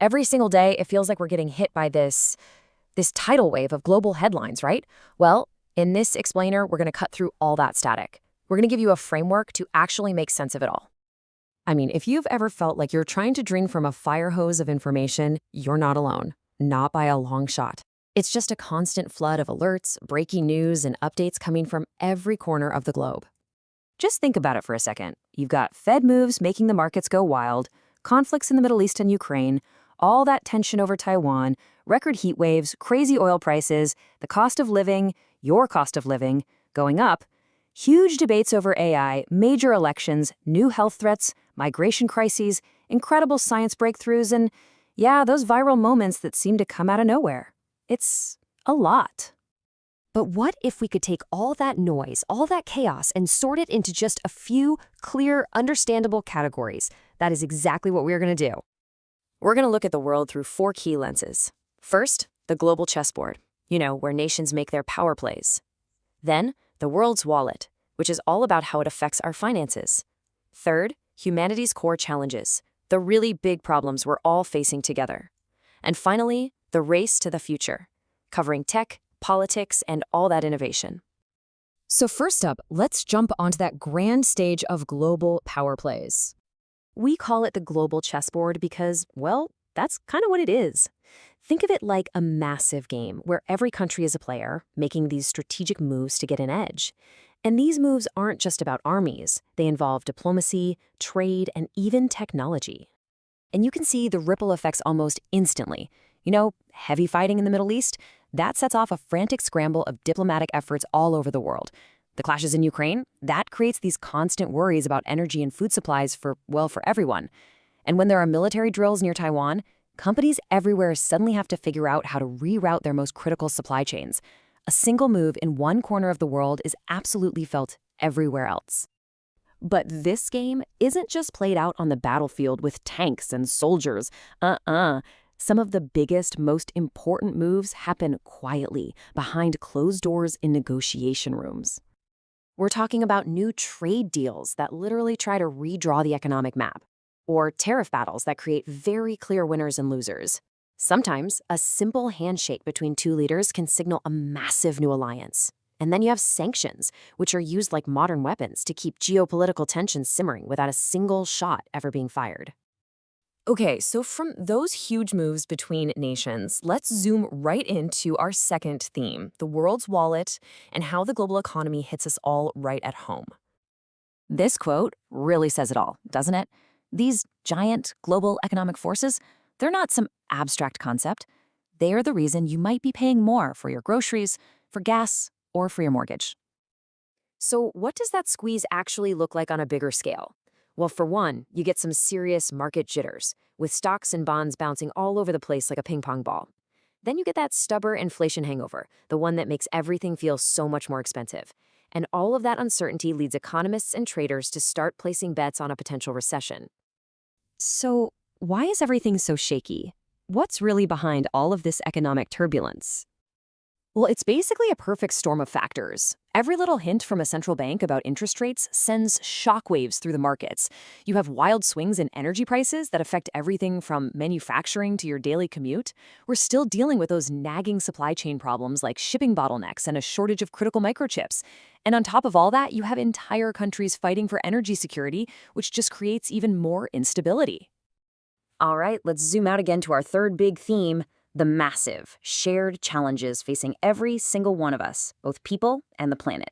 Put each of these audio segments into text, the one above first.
Every single day, it feels like we're getting hit by this tidal wave of global headlines, right? Well, in this explainer, we're going to cut through all that static. We're going to give you a framework to actually make sense of it all. I mean, if you've ever felt like you're trying to drink from a fire hose of information, you're not alone. Not by a long shot. It's just a constant flood of alerts, breaking news, and updates coming from every corner of the globe. Just think about it for a second. You've got Fed moves making the markets go wild, conflicts in the Middle East and Ukraine, all that tension over Taiwan, record heat waves, crazy oil prices, the cost of living, your cost of living, going up, huge debates over AI, major elections, new health threats, migration crises, incredible science breakthroughs, and yeah, those viral moments that seem to come out of nowhere. It's a lot. But what if we could take all that noise, all that chaos, and sort it into just a few clear, understandable categories? That is exactly what we're going to do. We're going to look at the world through 4 key lenses. First, the global chessboard, where nations make their power plays. Then, the world's wallet, which is all about how it affects our finances. Third, humanity's core challenges, the really big problems we're all facing together. And finally, the race to the future, covering tech, politics, and all that innovation. So first up, let's jump onto that grand stage of global power plays. We call it the global chessboard because, well, that's kind of what it is. Think of it like a massive game where every country is a player, making these strategic moves to get an edge. And these moves aren't just about armies. They involve diplomacy, trade, and even technology. And you can see the ripple effects almost instantly. Heavy fighting in the Middle East, that sets off a frantic scramble of diplomatic efforts all over the world. The clashes in Ukraine, that creates these constant worries about energy and food supplies for everyone. And when there are military drills near Taiwan, companies everywhere suddenly have to figure out how to reroute their most critical supply chains. A single move in one corner of the world is absolutely felt everywhere else. But this game isn't just played out on the battlefield with tanks and soldiers. Some of the biggest, most important moves happen quietly, behind closed doors in negotiation rooms. We're talking about new trade deals that literally try to redraw the economic map, or tariff battles that create very clear winners and losers. Sometimes, a simple handshake between 2 leaders can signal a massive new alliance. And then you have sanctions, which are used like modern weapons to keep geopolitical tensions simmering without a single shot ever being fired. Okay, so from those huge moves between nations, let's zoom right into our second theme, the world's wallet, and how the global economy hits us all right at home. This quote really says it all, doesn't it? These giant global economic forces, they're not some abstract concept. They are the reason you might be paying more for your groceries, for gas, or for your mortgage. So what does that squeeze actually look like on a bigger scale? Well, for one, you get some serious market jitters, with stocks and bonds bouncing all over the place like a ping pong ball. Then you get that stubborn inflation hangover, the one that makes everything feel so much more expensive. And all of that uncertainty leads economists and traders to start placing bets on a potential recession. So, why is everything so shaky? What's really behind all of this economic turbulence? Well, it's basically a perfect storm of factors. Every little hint from a central bank about interest rates sends shockwaves through the markets. You have wild swings in energy prices that affect everything from manufacturing to your daily commute. We're still dealing with those nagging supply chain problems like shipping bottlenecks and a shortage of critical microchips. And on top of all that, you have entire countries fighting for energy security, which just creates even more instability. All right, let's zoom out again to our third big theme, the massive, shared challenges facing every single one of us, both people and the planet.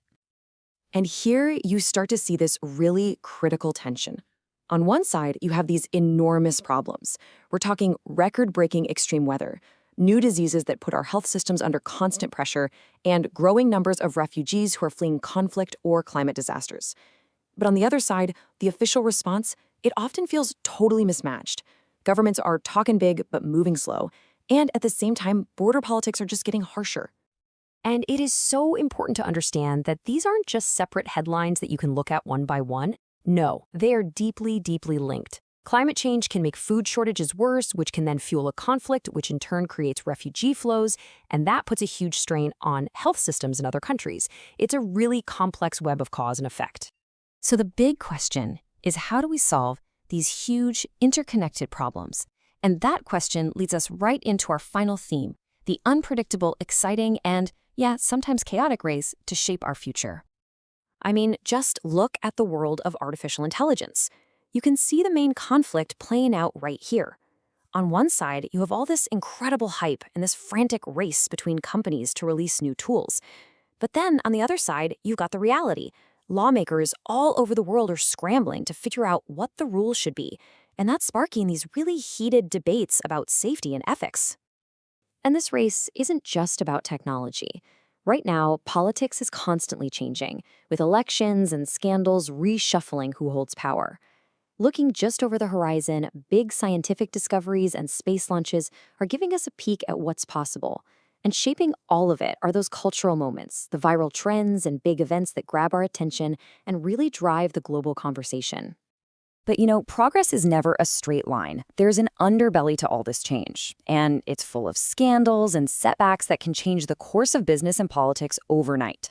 And here you start to see this really critical tension. On one side, you have these enormous problems. We're talking record-breaking extreme weather, new diseases that put our health systems under constant pressure, and growing numbers of refugees who are fleeing conflict or climate disasters. But on the other side, the official response, it often feels totally mismatched. Governments are talking big but moving slow. And at the same time, border politics are just getting harsher. And it is so important to understand that these aren't just separate headlines that you can look at one by one. No, they are deeply, deeply linked. Climate change can make food shortages worse, which can then fuel a conflict, which in turn creates refugee flows, and that puts a huge strain on health systems in other countries. It's a really complex web of cause and effect. So the big question is, how do we solve these huge interconnected problems? And that question leads us right into our final theme, the unpredictable, exciting, and, yeah, sometimes chaotic race to shape our future. I mean, just look at the world of artificial intelligence. You can see the main conflict playing out right here. On one side, you have all this incredible hype and this frantic race between companies to release new tools. But then, on the other side, you've got the reality. Lawmakers all over the world are scrambling to figure out what the rules should be, and that's sparking these really heated debates about safety and ethics. And this race isn't just about technology. Right now, politics is constantly changing, with elections and scandals reshuffling who holds power. Looking just over the horizon, big scientific discoveries and space launches are giving us a peek at what's possible. And shaping all of it are those cultural moments, the viral trends and big events that grab our attention and really drive the global conversation. But progress is never a straight line. There's an underbelly to all this change, and it's full of scandals and setbacks that can change the course of business and politics overnight.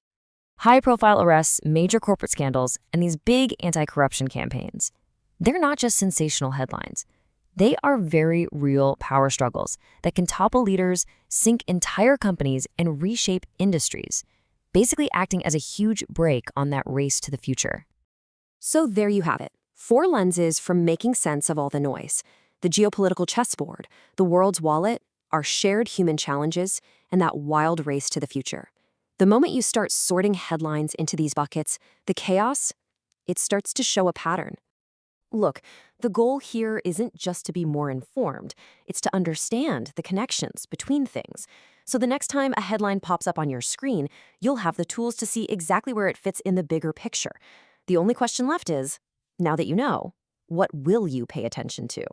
High-profile arrests, major corporate scandals, and these big anti-corruption campaigns. They're not just sensational headlines. They are very real power struggles that can topple leaders, sink entire companies, and reshape industries, basically acting as a huge brake on that race to the future. So there you have it. 4 lenses for making sense of all the noise. The geopolitical chessboard, the world's wallet, our shared human challenges, and that wild race to the future. The moment you start sorting headlines into these buckets, the chaos, it starts to show a pattern. Look, the goal here isn't just to be more informed, it's to understand the connections between things. So the next time a headline pops up on your screen, you'll have the tools to see exactly where it fits in the bigger picture. The only question left is, now that you know, what will you pay attention to?